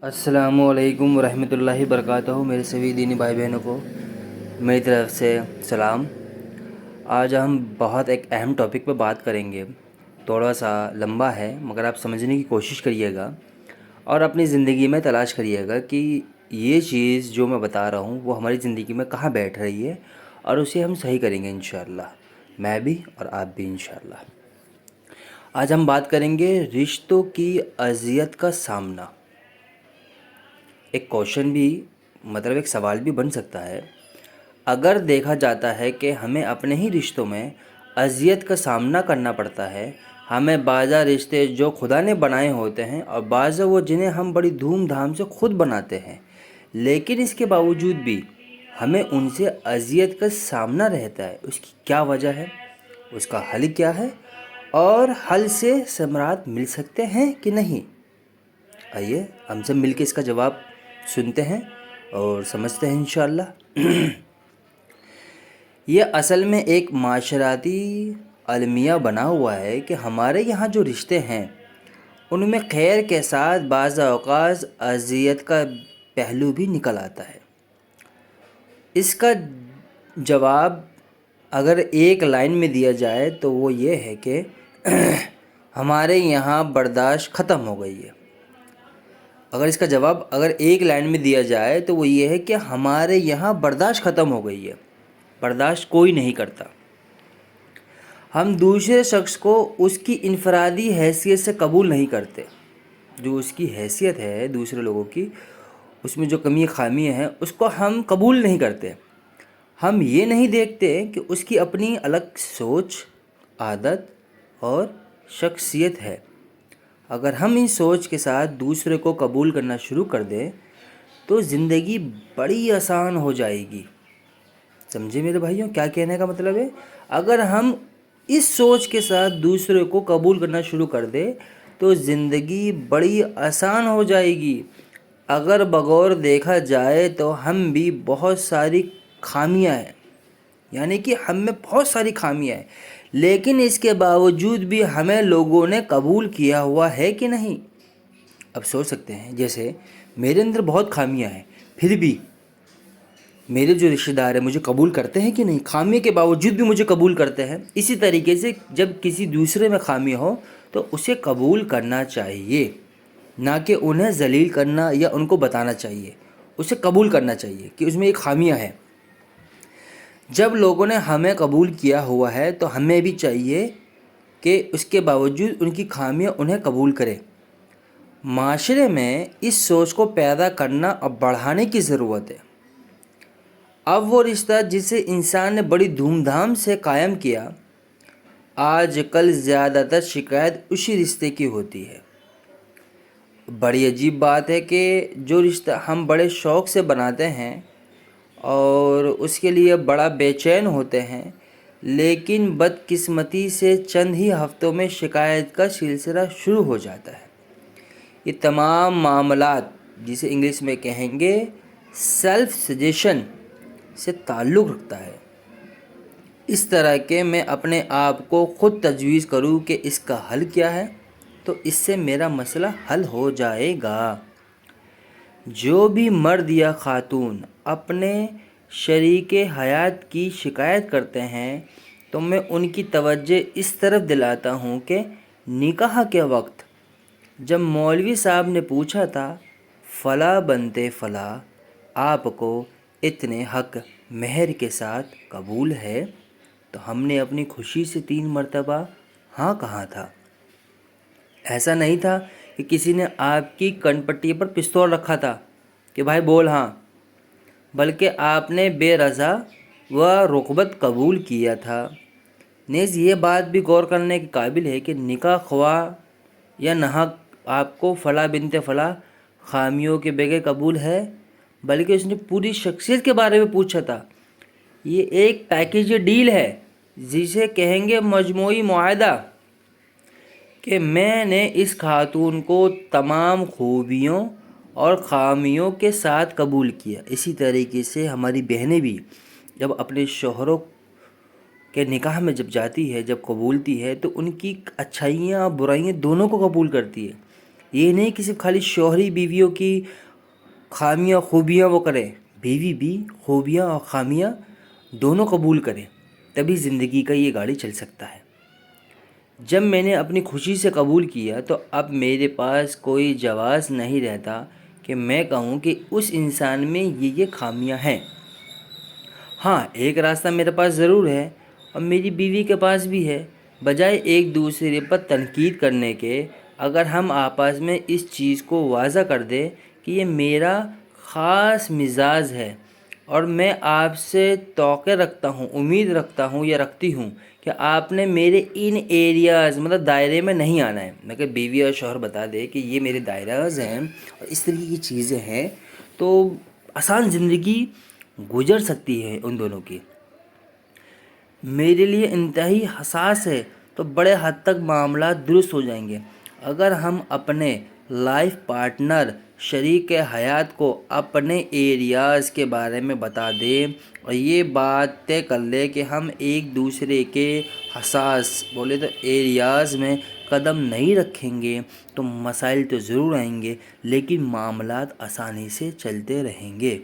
अस्सलाम वालेकुम रहमतुल्लाहि वबरकातुहू। मेरे सभी दीनी भाई बहनों को मेरी तरफ से सलाम। आज हम बहुत एक अहम टॉपिक पर बात करेंगे। थोड़ा सा लंबा है मगर आप समझने की कोशिश करिएगा और अपनी ज़िंदगी में तलाश करिएगा कि ये चीज़ जो मैं बता रहा हूँ वो हमारी ज़िंदगी में कहाँ बैठ रही है और उसे हम सही करेंगे इंशाअल्लाह, मैं भी और आप भी इंशाअल्लाह। आज हम बात करेंगे रिश्तों की अज़ियत का सामना। एक क्वेश्चन भी मतलब एक सवाल भी बन सकता है। अगर देखा जाता है कि हमें अपने ही रिश्तों में अज़ियत का सामना करना पड़ता है, हमें बाज़ा रिश्ते जो खुदा ने बनाए होते हैं और बाज़ा वो जिन्हें हम बड़ी धूमधाम से खुद बनाते हैं, लेकिन इसके बावजूद भी हमें उनसे अज़ियत का सामना रहता है। उसकी क्या वजह है, उसका हल क्या है और हल से समरात मिल सकते हैं कि नहीं? आइए हम सब मिलके इसका जवाब सुनते हैं और समझते हैं इंशाअल्लाह। ये असल में एक माशराती अलमिया बना हुआ है कि हमारे यहाँ जो रिश्ते हैं उनमें खैर के साथ बाज़ औक़ात अज़ियत का पहलू भी निकल आता है। इसका जवाब अगर एक लाइन में दिया जाए तो वो ये है कि हमारे यहाँ बर्दाश्त ख़त्म हो गई है। अगर इसका जवाब अगर एक लाइन में दिया जाए तो वो ये है कि हमारे यहाँ बर्दाश्त ख़त्म हो गई है। बर्दाश्त कोई नहीं करता। हम दूसरे शख्स को उसकी इनफरादी हैसियत से कबूल नहीं करते। जो उसकी हैसियत है दूसरे लोगों की, उसमें जो कमी खामियाँ हैं उसको हम कबूल नहीं करते। हम ये नहीं देखते कि उसकी अपनी अलग सोच, आदत और शख्सियत है। अगर हम इस सोच के साथ दूसरे को कबूल करना शुरू कर दें तो ज़िंदगी बड़ी आसान हो जाएगी। समझे मेरे भाइयों, क्या कहने का मतलब है? अगर हम इस सोच के साथ दूसरे को कबूल करना शुरू कर दें तो ज़िंदगी बड़ी आसान हो जाएगी। अगर बगौर देखा जाए तो हम भी बहुत सारी खामियां हैं, यानी कि हम में बहुत सारी खामियां हैं, लेकिन इसके बावजूद भी हमें लोगों ने कबूल किया हुआ है कि नहीं? अब सोच सकते हैं, जैसे मेरे अंदर बहुत खामियां हैं, फिर भी मेरे जो रिश्तेदार हैं मुझे कबूल करते हैं कि नहीं? खामी के बावजूद भी मुझे कबूल करते हैं। इसी तरीके से जब किसी दूसरे में खामी हो तो उसे कबूल करना चाहिए, ना कि उन्हें जलील करना या उनको बताना चाहिए। उसे कबूल करना चाहिए कि उसमें एक खामियां है। जब लोगों ने हमें कबूल किया हुआ है तो हमें भी चाहिए कि उसके बावजूद उनकी खामियां उन्हें कबूल करें। माशरे में इस सोच को पैदा करना और बढ़ाने की ज़रूरत है। अब वो रिश्ता जिसे इंसान ने बड़ी धूमधाम से कायम किया, आज कल ज़्यादातर शिकायत उसी रिश्ते की होती है। बड़ी अजीब बात है कि जो रिश्ता हम बड़े शौक़ से बनाते हैं और उसके लिए बड़ा बेचैन होते हैं, लेकिन बदकिस्मती से चंद ही हफ्तों में शिकायत का सिलसिला शुरू हो जाता है। ये तमाम मामलात जिसे इंग्लिश में कहेंगे सेल्फ सजेशन से ताल्लुक़ रखता है। इस तरह के मैं अपने आप को ख़ुद तजवीज़ करूँ कि इसका हल क्या है तो इससे मेरा मसला हल हो जाएगा। जो भी मर्द या ख़ातून अपने शरीके हयात की शिकायत करते हैं तो मैं उनकी तवज्जो इस तरफ दिलाता हूँ कि निकाह के वक्त जब मौलवी साहब ने पूछा था फ़ला बनते फ़ला आपको इतने हक़ मेहर के साथ कबूल है, तो हमने अपनी खुशी से 3 मरतबा हाँ कहा था। ऐसा नहीं था कि किसी ने आपकी कनपट्टी पर पिस्तौल रखा था कि भाई बोल हाँ, बल्कि आपने बेरज़ा व रुग़बत कबूल किया था। नेज़ ये बात भी गौर करने के काबिल है कि निकाह ख्वाह या नाहक आपको फ़ला बिनते फ़ला खामियों के बगैर कबूल है, बल्कि उसने पूरी शख्सियत के बारे में पूछा था। ये एक पैकेज डील है जिसे कहेंगे मजमूई मुआहदा, कि मैंने इस खातून को तमाम खूबियों और ख़ामियों के साथ कबूल किया। इसी तरीके से हमारी बहनें भी जब अपने शौहरों के निकाह में जब जाती है, जब कबूलती है, तो उनकी अच्छाइयाँ बुराइयाँ दोनों को कबूल करती है। یہ نہیں کہ صرف خالی شوہری بیویوں کی خامیاں خوبیاں وہ کرے، بیوی بھی خوبیاں اور خامیاں دونوں قبول کرے، تبھی زندگی کا یہ گاڑی چل سکتا ہے۔ جب میں نے اپنی خوشی سے قبول کیا تو اب میرے پاس کوئی جواز نہیں رہتا کہ میں کہوں کہ اس انسان میں یہ خامیاں ہیں۔ ہاں، ایک راستہ میرے پاس ضرور ہے اور میری بیوی کے پاس بھی ہے۔ بجائے ایک دوسرے پر تنقید کرنے کے، اگر ہم آپس میں اس چیز کو واضح کر دیں کہ یہ میرا خاص مزاج ہے اور میں آپ سے توقع رکھتا ہوں، امید رکھتا ہوں یا رکھتی ہوں کہ آپ نے میرے ان ایریاز مطلب دائرے میں نہیں آنا ہے، مگر بیوی اور شوہر بتا دے کہ یہ میرے دائراز ہیں اور اس طریقے کی چیزیں ہیں، تو آسان زندگی گزر سکتی ہے ان دونوں کی۔ میرے لیے انتہائی حساس ہے تو بڑے حد تک معاملات درست ہو جائیں گے اگر ہم اپنے لائف پارٹنر، شریک حیات کو اپنے ایریاز کے بارے میں بتا دیں اور یہ بات طے کر لیں کہ ہم ایک دوسرے کے حساس بولے تو ایریاز میں قدم نہیں رکھیں گے تو مسائل تو ضرور آئیں گے، لیکن معاملات آسانی سے چلتے رہیں گے۔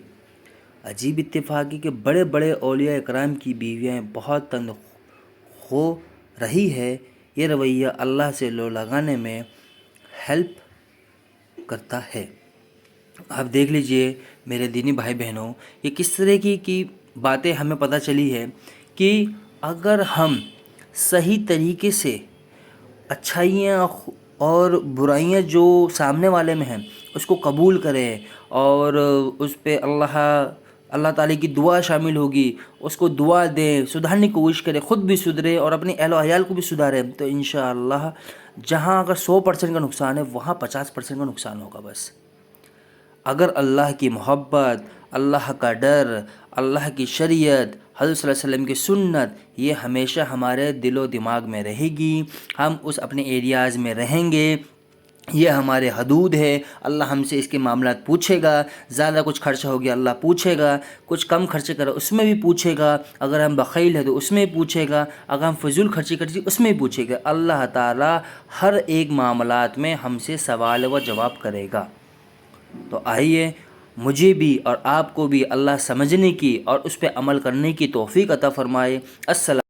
عجیب اتفاق ہے کہ بڑے بڑے اولیاء اکرام کی بیویاں بہت تنگ ہو رہی ہے۔ یہ رویہ اللہ سے لو لگانے میں ہیلپ کرتا ہے۔ آپ دیکھ لیجئے میرے دینی بھائی بہنوں، یہ کس طرح کی باتیں ہمیں پتہ چلی ہے کہ اگر ہم صحیح طریقے سے اچھائیاں اور برائیاں جو سامنے والے میں ہیں اس کو قبول کریں اور اس پہ اللہ تعالیٰ کی دعا شامل ہوگی، اس کو دعا دیں، سدھارنے کی کوشش کرے، خود بھی سدھرے اور اپنے اہل و عیال کو بھی سدھارے، تو انشاءاللہ جہاں اگر 100% کا نقصان ہے وہاں 50% کا نقصان ہوگا۔ بس اگر اللہ کی محبت، اللہ کا ڈر، اللہ کی شریعت، حضرت صلی اللہ علیہ وسلم کی سنت یہ ہمیشہ ہمارے دل و دماغ میں رہے گی، ہم اس اپنے ایریاز میں رہیں گے، یہ ہمارے حدود ہے، اللہ ہم سے اس کے معاملات پوچھے گا، زیادہ کچھ خرچہ ہو گیا اللہ پوچھے گا، کچھ کم خرچے کرو اس میں بھی پوچھے گا، اگر ہم بخیل ہیں تو اس میں بھی پوچھے گا، اگر ہم فضول خرچی کرتے اس میں بھی پوچھے گا۔ اللہ تعالیٰ ہر ایک معاملات میں ہم سے سوال و جواب کرے گا۔ تو آئیے مجھے بھی اور آپ کو بھی اللہ سمجھنے کی اور اس پہ عمل کرنے کی توفیق عطا فرمائے۔ السلام